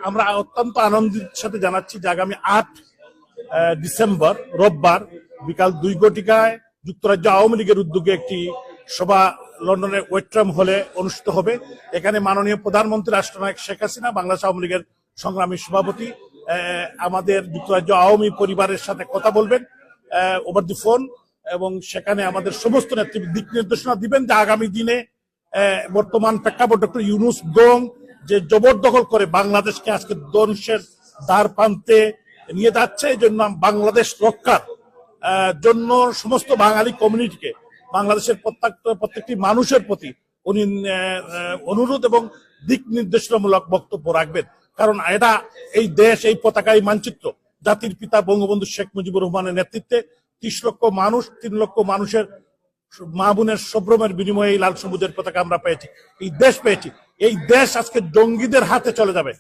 আমরা অত্যন্ত আনন্দের সাথে জানাচ্ছি যে আগামী 8 ডিসেম্বর রোববার বিকাল 2 ঘটিকায় যুক্তরাজ্য আওয়ামী লীগের উদ্যোগে একটি সভা লন্ডনের ওয়েট্রাম হলে অনুষ্ঠিত হবে। এখানে মাননীয় প্রধানমন্ত্রী রাষ্ট্রনায়ক শেখ হাসিনা, বাংলাদেশ আওয়ামী লীগের সংগ্রামী সভাপতি, আমাদের যুক্তরাজ্য আওয়ামী পরিবারের সাথে কথা বলবেন ওভার দি ফোন, এবং সেখানে আমাদের সমস্ত নেতৃত্ব দিক নির্দেশনা দিবেন যে আগামী দিনে বর্তমান প্রেক্ষাপট ডক্টর ইউনূস গং যে জবরদখল করে বাংলাদেশকে আজকে ধ্বংসের দ্বার প্রান্তে নিয়ে যাচ্ছে, এই জন্য বাংলাদেশ রক্ষার জন্য সমস্ত বাঙালি কমিউনিটিকে, বাংলাদেশের প্রত্যেকটি মানুষের প্রতি উনি অনুরোধ এবং দিক নির্দেশনামূলক বক্তব্য রাখবেন। কারণ এটা এই দেশ, এই পতাকা, এই মানচিত্র জাতির পিতা বঙ্গবন্ধু শেখ মুজিবুর রহমানের নেতৃত্বে 30 লক্ষ মানুষ, 3 লক্ষ মানুষের মা বোনের সম্ভ্রমের বিনিময়ে এই লাল সবুজের পতাকা আমরা পেয়েছি, এই দেশ পেয়েছি। এই দেশ আজকে জঙ্গিদের হাতে চলে যাবে।